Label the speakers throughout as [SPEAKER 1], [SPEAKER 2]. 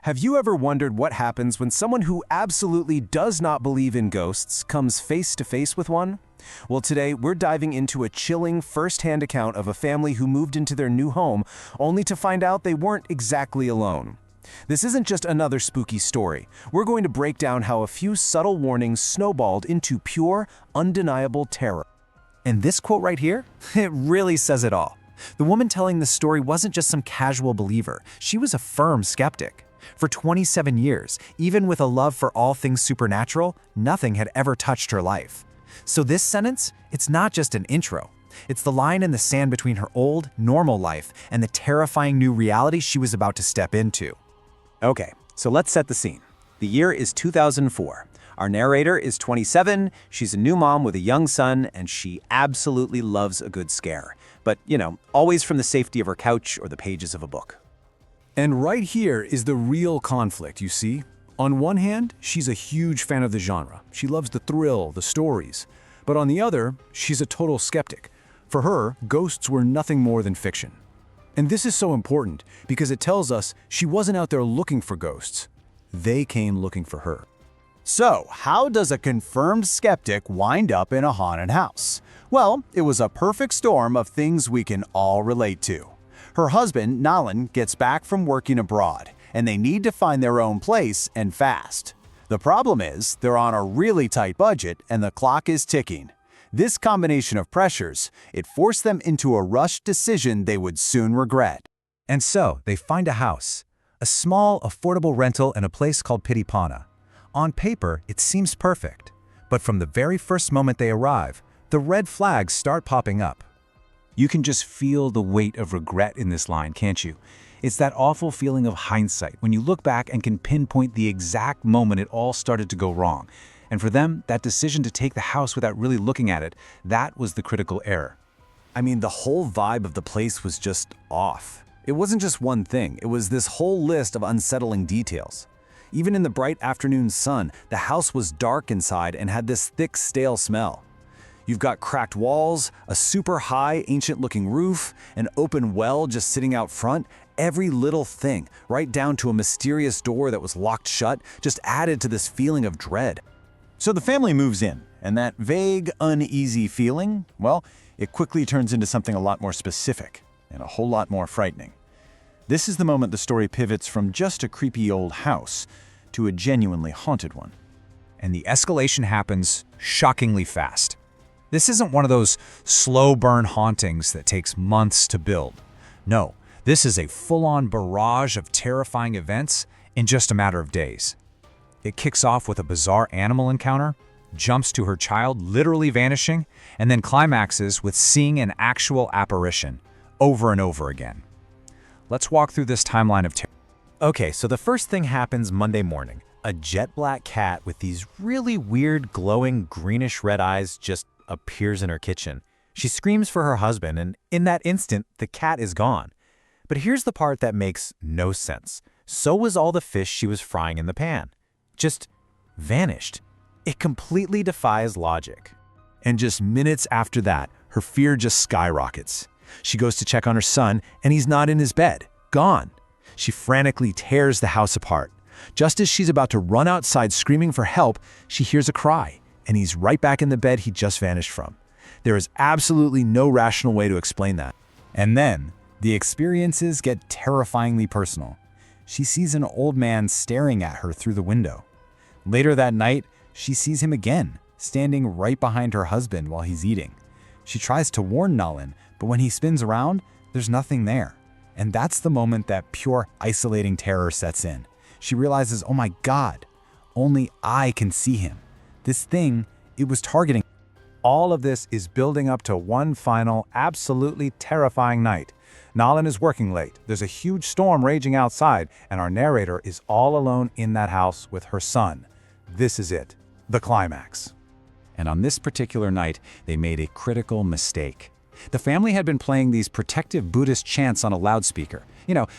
[SPEAKER 1] Have you ever wondered what happens when someone who absolutely does not believe in ghosts comes face to face with one? Well, today we're diving into a chilling first-hand account of a family who moved into their new home only to find out they weren't exactly alone. This isn't just another spooky story. We're going to break down how a few subtle warnings snowballed into pure, undeniable terror.
[SPEAKER 2] And this quote right here, it really says it all. The woman telling the story wasn't just some casual believer. She was a firm skeptic. For 27 years, even with a love for all things supernatural, nothing had ever touched her life. So this sentence, it's not just an intro. It's the line in the sand between her old, normal life and the terrifying new reality she was about to step into.
[SPEAKER 1] Okay, so let's set the scene. The year is 2004. Our narrator is 27, she's a new mom with a young son, and she absolutely loves a good scare. But, always from the safety of her couch or the pages of a book.
[SPEAKER 3] And right here is the real conflict, you see. On one hand, she's a huge fan of the genre. She loves the thrill, the stories. But on the other, she's a total skeptic. For her, ghosts were nothing more than fiction. And this is so important because it tells us she wasn't out there looking for ghosts. They came looking for her.
[SPEAKER 4] So, how does a confirmed skeptic wind up in a haunted house? Well, it was a perfect storm of things we can all relate to. Her husband, Nalan, gets back from working abroad, and they need to find their own place and fast. The problem is, they're on a really tight budget and the clock is ticking. This combination of pressures, it forced them into a rushed decision they would soon regret.
[SPEAKER 2] And so, they find a house. A small, affordable rental in a place called Pitipana. On paper, it seems perfect. But from the very first moment they arrive, the red flags start popping up. You can just feel the weight of regret in this line, can't you? It's that awful feeling of hindsight when you look back and can pinpoint the exact moment it all started to go wrong. And for them, that decision to take the house without really looking at it, that was the critical error.
[SPEAKER 1] I mean, the whole vibe of the place was just off. It wasn't just one thing, it was this whole list of unsettling details. Even in the bright afternoon sun, the house was dark inside and had this thick, stale smell. You've got cracked walls, a super high, ancient-looking roof, an open well just sitting out front. Every little thing, right down to a mysterious door that was locked shut, just added to this feeling of dread.
[SPEAKER 4] So the family moves in, and that vague, uneasy feeling, well, it quickly turns into something a lot more specific and a whole lot more frightening. This is the moment the story pivots from just a creepy old house to a genuinely haunted one.
[SPEAKER 2] And the escalation happens shockingly fast. This isn't one of those slow burn hauntings that takes months to build. No, this is a full-on barrage of terrifying events in just a matter of days. It kicks off with a bizarre animal encounter, jumps to her child literally vanishing, and then climaxes with seeing an actual apparition over and over again. Let's walk through this timeline of terror.
[SPEAKER 1] Okay, so the first thing happens Monday morning. A jet black cat with these really weird glowing greenish red eyes just appears in her kitchen. She screams for her husband, and in that instant, the cat is gone. But here's the part that makes no sense. So was all the fish she was frying in the pan. Just vanished. It completely defies logic. And just minutes after that, her fear just skyrockets. She goes to check on her son, and he's not in his bed. Gone. She frantically tears the house apart. Just as she's about to run outside screaming for help, she hears a cry, and he's right back in the bed he just vanished from. There is absolutely no rational way to explain that. And then, the experiences get terrifyingly personal. She sees an old man staring at her through the window. Later that night, she sees him again, standing right behind her husband while he's eating. She tries to warn Nalan, but when he spins around, there's nothing there. And that's the moment that pure, isolating terror sets in. She realizes, oh my God, only I can see him. This thing, it was targeting. All of this is building up to one final, absolutely terrifying night. Nalan is working late. There's a huge storm raging outside, and our narrator is all alone in that house with her son. This is it, the climax. And on this particular night, they made a critical mistake. The family had been playing these protective Buddhist chants on a loudspeaker,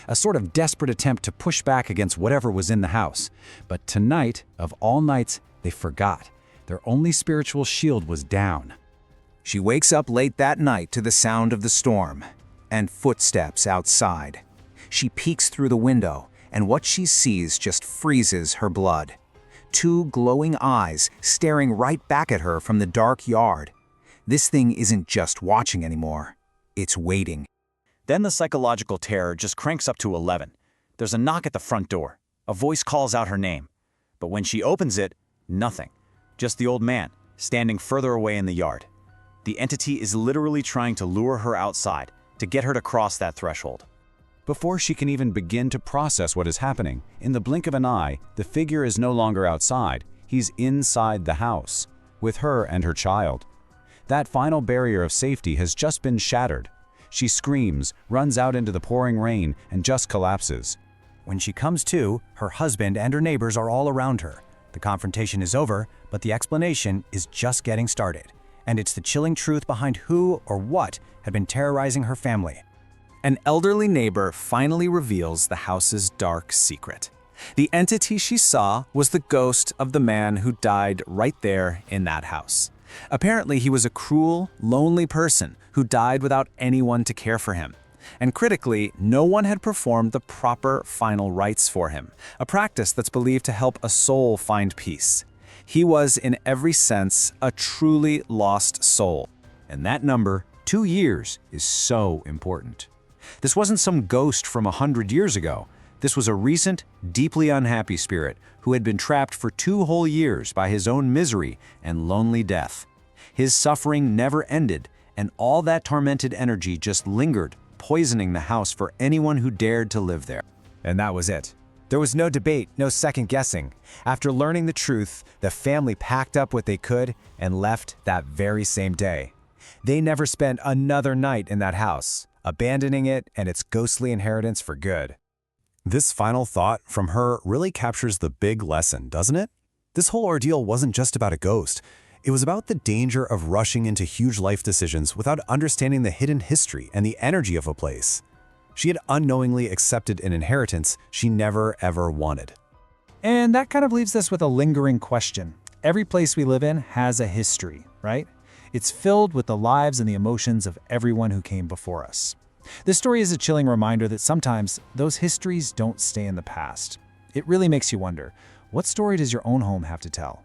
[SPEAKER 1] a sort of desperate attempt to push back against whatever was in the house. But tonight, of all nights, they forgot. Their only spiritual shield was down. She wakes up late that night to the sound of the storm and footsteps outside. She peeks through the window,
[SPEAKER 2] and what she sees just freezes her blood. Two glowing eyes staring right back at her from the dark yard. This thing isn't just watching anymore. It's waiting.
[SPEAKER 5] Then the psychological terror just cranks up to 11. There's a knock at the front door. A voice calls out her name. But when she opens it, nothing. Just the old man, standing further away in the yard. The entity is literally trying to lure her outside, to get her to cross that threshold.
[SPEAKER 3] Before she can even begin to process what is happening, in the blink of an eye, the figure is no longer outside. He's inside the house, with her and her child. That final barrier of safety has just been shattered. She screams, runs out into the pouring rain, and just collapses.
[SPEAKER 6] When she comes to, her husband and her neighbors are all around her. The confrontation is over, but the explanation is just getting started. And it's the chilling truth behind who or what had been terrorizing her family.
[SPEAKER 4] An elderly neighbor finally reveals the house's dark secret. The entity she saw was the ghost of the man who died right there in that house. Apparently, he was a cruel, lonely person who died without anyone to care for him. And critically, no one had performed the proper final rites for him, a practice that's believed to help a soul find peace. He was, in every sense, a truly lost soul.
[SPEAKER 3] And that number, 2 years, is so important. This wasn't some ghost from 100 years ago. This was a recent, deeply unhappy spirit who had been trapped for 2 whole years by his own misery and lonely death. His suffering never ended, and all that tormented energy just lingered, poisoning the house for anyone who dared to live there.
[SPEAKER 1] And that was it. There was no debate, no second guessing. After learning the truth, the family packed up what they could and left that very same day. They never spent another night in that house, abandoning it and its ghostly inheritance for good.
[SPEAKER 2] This final thought from her really captures the big lesson, doesn't it? This whole ordeal wasn't just about a ghost. It was about the danger of rushing into huge life decisions without understanding the hidden history and the energy of a place. She had unknowingly accepted an inheritance she never ever wanted.
[SPEAKER 6] And that kind of leaves us with a lingering question. Every place we live in has a history, right? It's filled with the lives and the emotions of everyone who came before us. This story is a chilling reminder that sometimes those histories don't stay in the past. It really makes you wonder, what story does your own home have to tell?